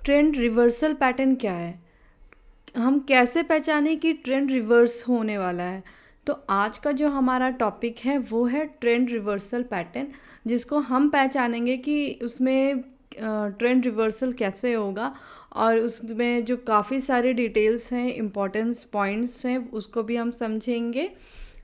Trend reversal pattern क्या है? हम कैसे पहचानें कि ट्रेंड रिवर्स होने वाला है? तो आज का जो हमारा टॉपिक है वो है ट्रेंड रिवर्सल पैटर्न, जिसको हम पहचानेंगे कि उसमें ट्रेंड रिवर्सल कैसे होगा, और उसमें जो काफ़ी सारे डिटेल्स हैं, इम्पोर्टेंस पॉइंट्स हैं, उसको भी हम समझेंगे।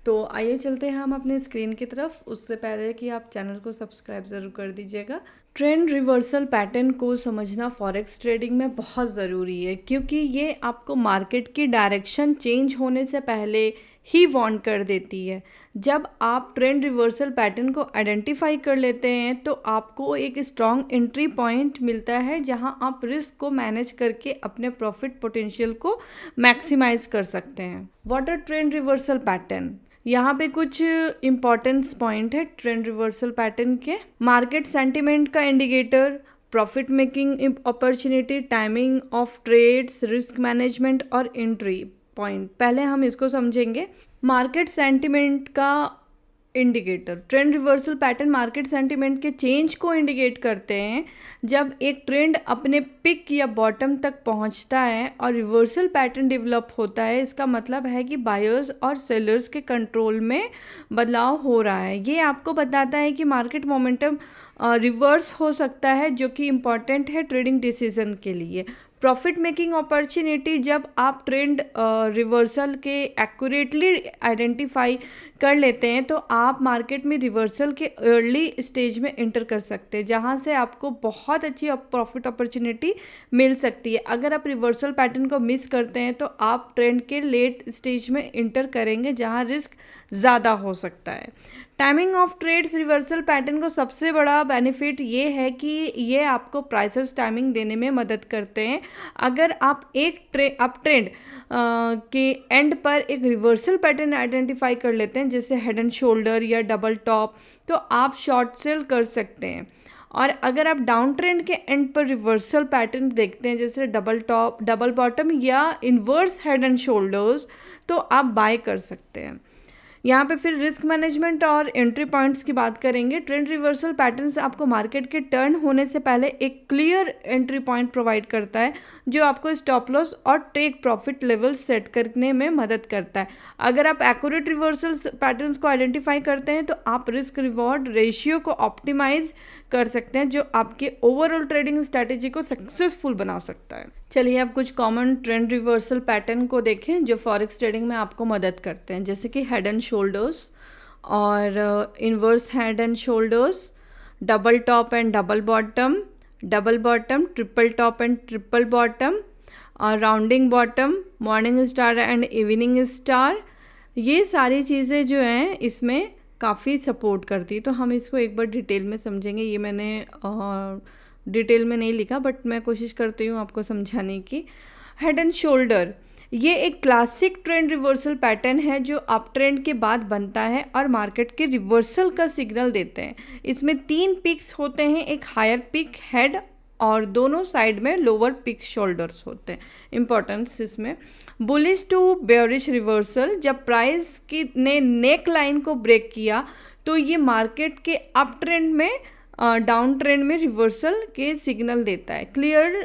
तो आइए चलते हैं हम अपने स्क्रीन की तरफ। उससे पहले कि आप चैनल को सब्सक्राइब ज़रूर कर दीजिएगा। ट्रेंड रिवर्सल पैटर्न को समझना फॉरेक्स ट्रेडिंग में बहुत ज़रूरी है, क्योंकि ये आपको मार्केट की डायरेक्शन चेंज होने से पहले ही वार्न कर देती है। जब आप ट्रेंड रिवर्सल पैटर्न को आइडेंटिफाई कर लेते हैं तो आपको एक स्ट्रॉन्ग एंट्री पॉइंट मिलता है, जहां आप रिस्क को मैनेज करके अपने प्रॉफिट पोटेंशियल को मैक्सिमाइज कर सकते हैं। What are trend reversal pattern? यहाँ पे कुछ इम्पॉर्टेंस पॉइंट है ट्रेंड रिवर्सल पैटर्न के। मार्केट सेंटिमेंट का indicator, profit making opportunity, timing of trades, risk management और एंट्री पॉइंट। पहले हम इसको समझेंगे। मार्केट सेंटिमेंट का indicator, trend reversal pattern market sentiment के चेंज को इंडिकेट करते हैं। जब एक ट्रेंड अपने पिक या बॉटम तक पहुंचता है और रिवर्सल पैटर्न डेवलप होता है, इसका मतलब है कि बायर्स और सेलर्स के कंट्रोल में बदलाव हो रहा है। ये आपको बताता है कि मार्केट मोमेंटम रिवर्स हो सकता है, जो कि इम्पॉर्टेंट है ट्रेडिंग डिसीजन के लिए। प्रॉफिट मेकिंग अपॉर्चुनिटी, जब आप ट्रेंड रिवर्सल के एक्यूरेटली आइडेंटिफाई कर लेते हैं तो आप मार्केट में रिवर्सल के अर्ली स्टेज में एंटर कर सकते हैं, जहां से आपको बहुत अच्छी प्रॉफिट अपॉर्चुनिटी मिल सकती है। अगर आप रिवर्सल पैटर्न को मिस करते हैं तो आप ट्रेंड के लेट स्टेज में एंटर करेंगे, जहां रिस्क ज़्यादा हो सकता है। Timing of trades, reversal pattern को सबसे बड़ा बेनिफिट ये है कि ये आपको प्राइसेस टाइमिंग देने में मदद करते हैं। अगर आप आप ट्रेंड के एंड पर एक रिवर्सल पैटर्न आइडेंटिफाई कर लेते हैं, जैसे हेड एंड शोल्डर या डबल टॉप, तो आप शॉर्ट सेल कर सकते हैं। और अगर आप डाउन ट्रेंड के एंड पर रिवर्सल पैटर्न देखते हैं, जैसे डबल टॉप, डबल बॉटम या इन्वर्स हेड एंड शोल्डर्स, तो आप बाय कर सकते हैं। यहाँ पे फिर रिस्क मैनेजमेंट और एंट्री पॉइंट्स की बात करेंगे। ट्रेंड रिवर्सल पैटर्न्स आपको मार्केट के टर्न होने से पहले एक क्लियर एंट्री पॉइंट प्रोवाइड करता है, जो आपको स्टॉप लॉस और टेक प्रॉफिट लेवल सेट करने में मदद करता है। अगर आप एक्यूरेट रिवर्सल पैटर्न्स को आइडेंटिफाई करते हैं तो आप रिस्क रिवॉर्ड रेशियो को ऑप्टिमाइज कर सकते हैं, जो आपके ओवरऑल ट्रेडिंग स्ट्रैटेजी को सक्सेसफुल बना सकता है। चलिए अब कुछ कॉमन ट्रेंड रिवर्सल पैटर्न को देखें जो फॉरेक्स ट्रेडिंग में आपको मदद करते हैं, जैसे कि हेड एंड शोल्डर्स और inverse head and shoulders, double top and double bottom, triple top and triple bottom, और rounding bottom, morning star and evening star. ये सारी चीज़ें जो हैं इसमें काफ़ी सपोर्ट करती है। तो हम इसको एक बार डिटेल में समझेंगे। ये मैंने डिटेल में नहीं लिखा, बट मैं कोशिश करती हूँ आपको समझाने की। हेड एंड शोल्डर, ये एक क्लासिक ट्रेंड रिवर्सल पैटर्न है जो अप ट्रेंड के बाद बनता है और मार्केट के रिवर्सल का सिग्नल देते हैं। इसमें 3 पिक्स होते हैं, एक हायर पिक हेड और दोनों साइड में लोअर पिक शोल्डर्स होते हैं। इंपॉर्टेंस इसमें बुलिश टू बेयरिश रिवर्सल, जब प्राइस की ने नेक लाइन को ब्रेक किया तो ये मार्केट के अप ट्रेंड में डाउन ट्रेंड में रिवर्सल के सिग्नल देता है। क्लियर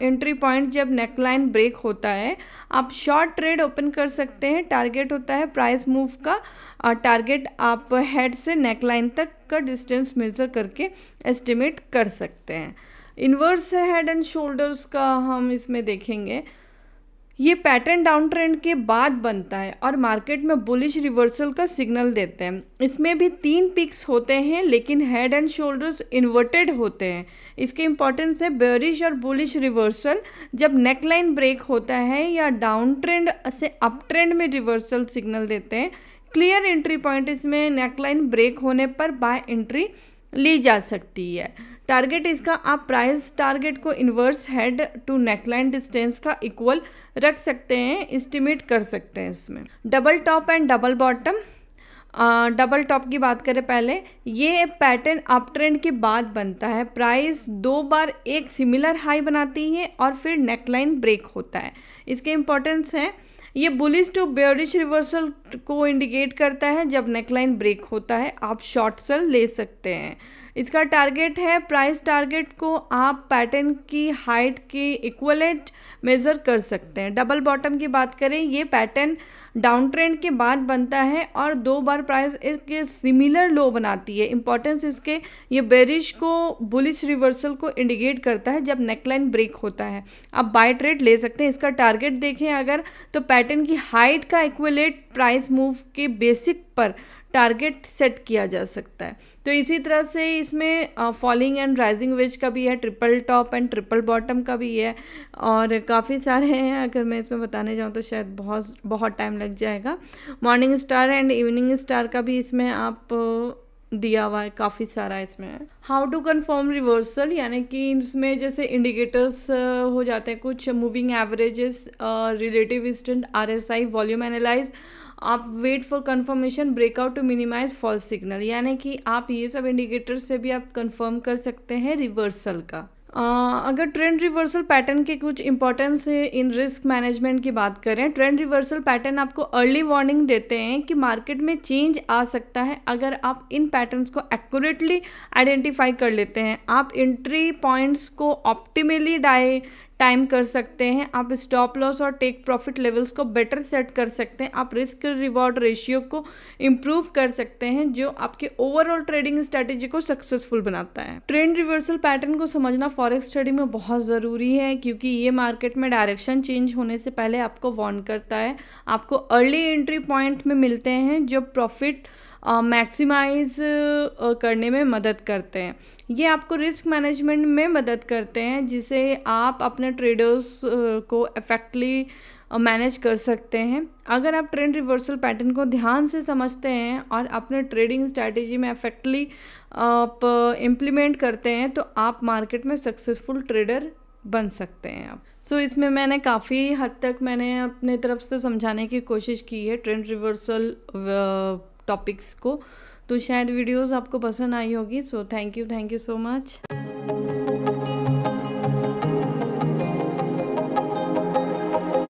एंट्री पॉइंट, जब नेकलाइन ब्रेक होता है आप शॉर्ट ट्रेड ओपन कर सकते हैं। टारगेट होता है प्राइस मूव का टारगेट आप हेड से नेकलाइन तक का डिस्टेंस मेजर करके एस्टिमेट कर सकते हैं। इन्वर्स हेड एंड शोल्डर्स का हम इसमें देखेंगे। ये पैटर्न डाउन ट्रेंड के बाद बनता है और मार्केट में बुलिश रिवर्सल का सिग्नल देते हैं। इसमें भी 3 पिक्स होते हैं, लेकिन हेड एंड शोल्डर्स इन्वर्टेड होते हैं। इसकी इंपॉर्टेंस है बेयरिश और बुलिश रिवर्सल, जब नेकलाइन ब्रेक होता है या डाउन ट्रेंड से अप ट्रेंड में रिवर्सल सिग्नल देते हैं। क्लियर एंट्री पॉइंट, इसमें नेकलाइन ब्रेक होने पर बाय एंट्री ली जा सकती है। टारगेट इसका आप प्राइस टारगेट को inverse head to neckline distance का इक्वल रख सकते हैं, एस्टिमेट कर सकते हैं इसमें। Double top and double bottom, double top की बात करें पहले, ये पैटर्न अप ट्रेंड के बाद बनता है। प्राइस 2 बार एक सिमिलर हाई बनाती है और फिर नेकलाइन ब्रेक होता है। इसके इंपॉर्टेंस है, ये बुलिश टू बेयरिश रिवर्सल को इंडिकेट करता है। जब नेकलाइन ब्रेक होता है आप शॉर्ट सेल ले सकते हैं। इसका टारगेट है, प्राइस टारगेट को आप पैटर्न की हाइट के इक्वलेंट मेज़र कर सकते हैं। डबल बॉटम की बात करें, ये पैटर्न डाउन ट्रेंड के बाद बनता है और 2 बार प्राइस इसके सिमिलर लो बनाती है। इंपॉर्टेंस इसके, ये बेरिश को बुलिश रिवर्सल को इंडिकेट करता है जब नेकलाइन ब्रेक होता है। आप बाय ट्रेड ले सकते हैं। इसका टारगेट देखें अगर, तो पैटर्न की हाइट का इक्विलेट प्राइस मूव के बेसिक पर टारगेट सेट किया जा सकता है। तो इसी तरह से इसमें फॉलिंग एंड राइजिंग वेज का भी है, triple top and triple bottom का भी है, और काफ़ी सारे हैं। अगर मैं इसमें बताने जाऊँ तो शायद बहुत टाइम लग जाएगा। Morning star and evening star का भी इसमें आप दिया हुआ है, काफ़ी सारा इसमें। हाउ टू कन्फर्म रिवर्सल, यानी कि इसमें जैसे इंडिकेटर्स हो जाते हैं कुछ, moving averages, relative strength, RSI, volume analyse. आप wait for confirmation, breakout to minimise false signal, यानी कि आप ये सब इंडिकेटर से भी आप कंफर्म कर सकते हैं रिवर्सल का। अगर ट्रेंड रिवर्सल पैटर्न के कुछ इंपॉर्टेंस इन रिस्क मैनेजमेंट की बात करें, ट्रेंड रिवर्सल पैटर्न आपको अर्ली वार्निंग देते हैं कि मार्केट में चेंज आ सकता है। अगर आप इन पैटर्न्स को एक्यूरेटली आइडेंटिफाई कर लेते हैं, आप एंट्री पॉइंट्स को ऑप्टिमली टाइम कर सकते हैं, आप स्टॉप लॉस और टेक प्रॉफिट लेवल्स को बेटर सेट कर सकते हैं, आप रिस्क रिवॉर्ड रेशियो को इम्प्रूव कर सकते हैं, जो आपके ओवरऑल ट्रेडिंग स्ट्रैटेजी को सक्सेसफुल बनाता है। ट्रेंड रिवर्सल पैटर्न को समझना फॉरेक्स स्टडी में बहुत ज़रूरी है, क्योंकि ये मार्केट में डायरेक्शन चेंज होने से पहले आपको वार्न करता है। आपको अर्ली एंट्री पॉइंट में मिलते हैं जो प्रॉफिट मैक्सिमाइज करने में मदद करते हैं। ये आपको रिस्क मैनेजमेंट में मदद करते हैं, जिसे आप अपने ट्रेडर्स को इफेक्टिवली मैनेज कर सकते हैं। अगर आप ट्रेंड रिवर्सल पैटर्न को ध्यान से समझते हैं और अपने ट्रेडिंग स्ट्रैटेजी में इफेक्टिवली आप इम्प्लीमेंट करते हैं, तो आप मार्केट में सक्सेसफुल ट्रेडर बन सकते हैं आप। इसमें मैंने काफ़ी हद तक मैंने अपने तरफ से समझाने की कोशिश की है ट्रेंड रिवर्सल टॉपिक्स को, तो शायद वीडियोस आपको पसंद आई होगी। Thank you so much.